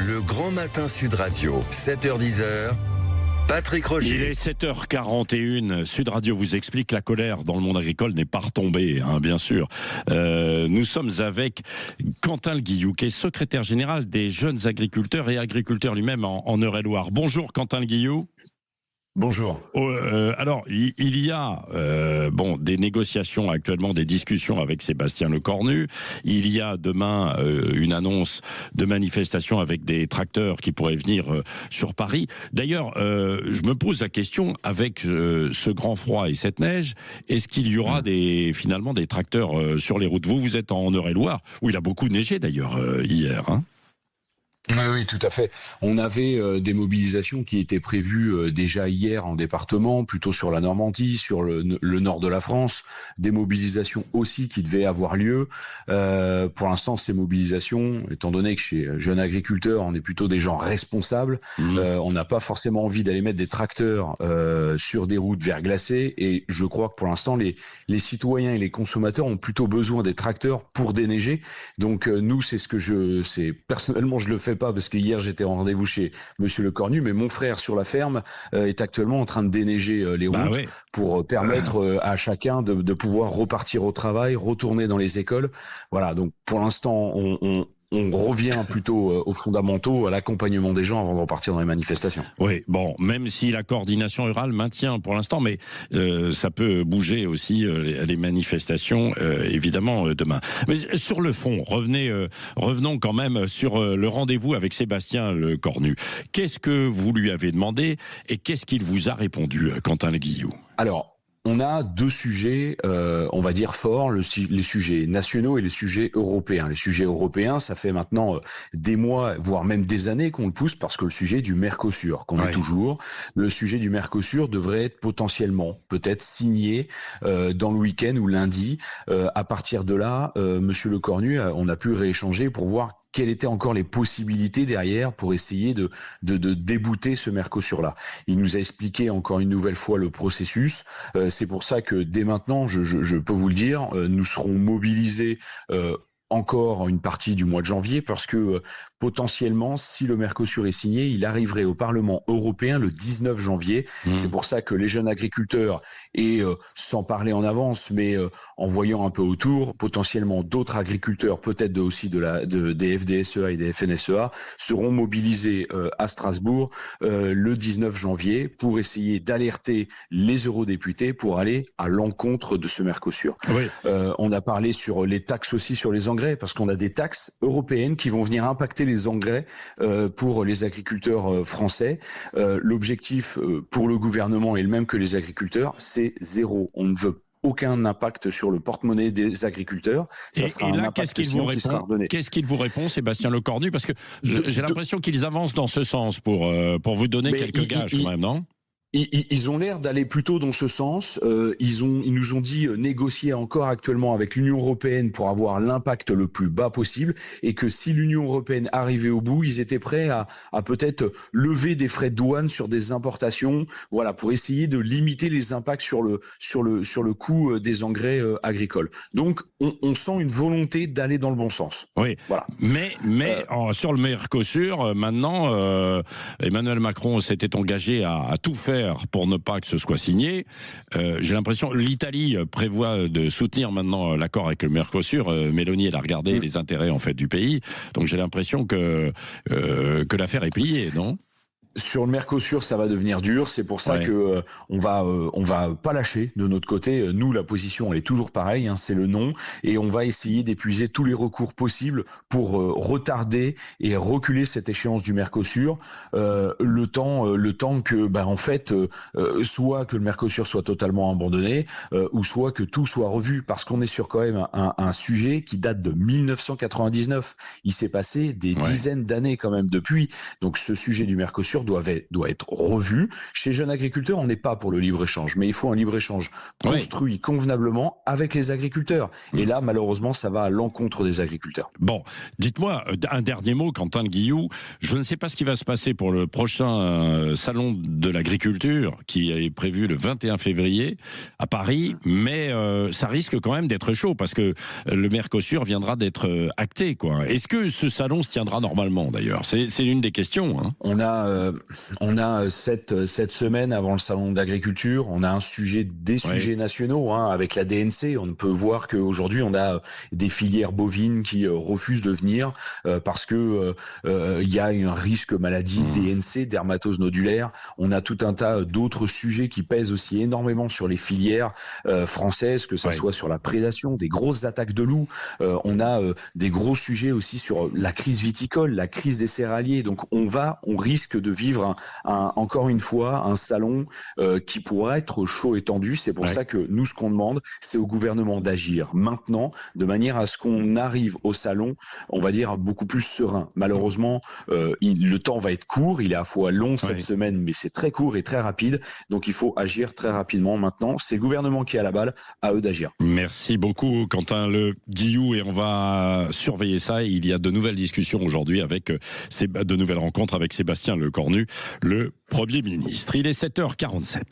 Le Grand Matin Sud Radio, 7h-10h. Patrick Roger. Il est 7h41. Sud Radio vous explique la colère dans le monde agricole n'est pas retombée, bien sûr. Nous sommes avec Quentin Guillou, qui est secrétaire général des jeunes agriculteurs et agriculteurs lui-même en Eure-et-Loire. Bonjour Quentin Guillou. Bonjour. Alors, il y a des négociations actuellement, des discussions avec Sébastien Lecornu. Il y a demain une annonce de manifestation avec des tracteurs qui pourraient venir sur Paris. D'ailleurs, je me pose la question, avec ce grand froid et cette neige, est-ce qu'il y aura finalement des tracteurs sur les routes ? Vous êtes en Eure-et-Loire, où il a beaucoup neigé d'ailleurs hier, Oui, tout à fait. On avait des mobilisations qui étaient prévues déjà hier en département, plutôt sur la Normandie, sur le nord de la France. Des mobilisations aussi qui devaient avoir lieu. Pour l'instant, ces mobilisations, étant donné que chez Jeunes Agriculteurs, on est plutôt des gens responsables, on n'a pas forcément envie d'aller mettre des tracteurs sur des routes verglacées. Et je crois que pour l'instant, les citoyens et les consommateurs ont plutôt besoin des tracteurs pour déneiger. Donc nous, personnellement, je le fais pas parce que hier j'étais en rendez-vous chez Monsieur Lecornu, mais mon frère sur la ferme est actuellement en train de déneiger les routes pour permettre à chacun de pouvoir repartir au travail, retourner dans les écoles. Voilà, donc pour l'instant on revient plutôt aux fondamentaux, à l'accompagnement des gens avant de repartir dans les manifestations. Oui, même si la coordination rurale maintient pour l'instant, mais ça peut bouger aussi les manifestations, évidemment, demain. Mais sur le fond, revenons quand même sur le rendez-vous avec Sébastien Lecornu. Qu'est-ce que vous lui avez demandé et qu'est-ce qu'il vous a répondu, Quentin Guillou ? Alors, on a deux sujets, on va dire forts, les sujets nationaux et les sujets européens. Les sujets européens, ça fait maintenant des mois, voire même des années qu'on le pousse, parce que le sujet du Mercosur, qu'on a toujours, le sujet du Mercosur devrait être potentiellement, peut-être signé dans le week-end ou lundi. À partir de là, Monsieur Lecornu, on a pu rééchanger pour voir quelles étaient encore les possibilités derrière pour essayer de débouter ce Mercosur-là. Il nous a expliqué encore une nouvelle fois le processus. C'est pour ça que dès maintenant, je peux vous le dire, nous serons mobilisés encore une partie du mois de janvier parce que potentiellement, si le Mercosur est signé, il arriverait au Parlement européen le 19 janvier. C'est pour ça que les jeunes agriculteurs, et sans parler en avance, mais en voyant un peu autour, potentiellement d'autres agriculteurs, peut-être aussi des FDSEA et des FNSEA, seront mobilisés à Strasbourg le 19 janvier pour essayer d'alerter les eurodéputés pour aller à l'encontre de ce Mercosur. On a parlé sur les taxes aussi sur les engrais, parce qu'on a des taxes européennes qui vont venir impacter les engrais pour les agriculteurs français. L'objectif pour le gouvernement et le même que les agriculteurs, c'est zéro. On ne veut aucun impact sur le porte-monnaie des agriculteurs. Ça sera un impact qui sera redonné. Qu'est-ce qu'il vous répond, Sébastien Lecornu ? Parce que j'ai l'impression qu'ils avancent dans ce sens pour vous donner quelques gages quand même, non ? Ils ont l'air d'aller plutôt dans ce sens. Ils nous ont dit négocier encore actuellement avec l'Union européenne pour avoir l'impact le plus bas possible, et que si l'Union européenne arrivait au bout, ils étaient prêts à peut-être lever des frais de douane sur des importations, voilà, pour essayer de limiter les impacts sur le coût des engrais agricoles. Donc on sent une volonté d'aller dans le bon sens. Oui. Voilà. Mais sur le Mercosur, maintenant, Emmanuel Macron s'était engagé à tout faire pour ne pas que ce soit signé. J'ai l'impression l'Italie prévoit de soutenir maintenant l'accord avec le Mercosur. Mélanie, elle a regardé les intérêts en fait du pays. Donc j'ai l'impression que l'affaire est pliée, non ? Sur le Mercosur, ça va devenir dur. C'est pour ça que on va pas lâcher de notre côté. Nous, la position, elle est toujours pareille. C'est le non, et on va essayer d'épuiser tous les recours possibles pour retarder et reculer cette échéance du Mercosur. Le temps que, en fait, soit que le Mercosur soit totalement abandonné, ou soit que tout soit revu, parce qu'on est sur quand même un sujet qui date de 1999. Il s'est passé des dizaines d'années quand même depuis. Donc, ce sujet du Mercosur doit être revue. Chez Jeunes Agriculteurs, on n'est pas pour le libre-échange, mais il faut un libre-échange construit convenablement avec les agriculteurs. Et là, malheureusement, ça va à l'encontre des agriculteurs. Bon, dites-moi un dernier mot, Quentin Guillou. Je ne sais pas ce qui va se passer pour le prochain salon de l'agriculture qui est prévu le 21 février à Paris, mais ça risque quand même d'être chaud parce que le Mercosur viendra d'être acté, quoi. Est-ce que ce salon se tiendra normalement, d'ailleurs? C'est l'une des questions. Hein. On a cette semaine avant le salon de l'agriculture, on a un sujet, des sujets nationaux, hein, avec la DNC. On peut voir qu'aujourd'hui, on a des filières bovines qui refusent de venir parce que il y a un risque maladie DNC, dermatose nodulaire. On a tout un tas d'autres sujets qui pèsent aussi énormément sur les filières françaises, que ça soit sur la prédation, des grosses attaques de loups. On a des gros sujets aussi sur la crise viticole, la crise des céréaliers. Donc on risque de vivre encore une fois un salon qui pourrait être chaud et tendu. C'est pour ça que nous, ce qu'on demande, c'est au gouvernement d'agir maintenant, de manière à ce qu'on arrive au salon, on va dire, beaucoup plus serein. Malheureusement, le temps va être court, il est à la fois long cette semaine, mais c'est très court et très rapide. Donc il faut agir très rapidement maintenant. C'est le gouvernement qui a la balle, à eux d'agir. Merci beaucoup, Quentin Guillou, et on va surveiller ça. Il y a de nouvelles discussions aujourd'hui avec de nouvelles rencontres avec Sébastien Lecornu, le Premier ministre. Il est 7h47.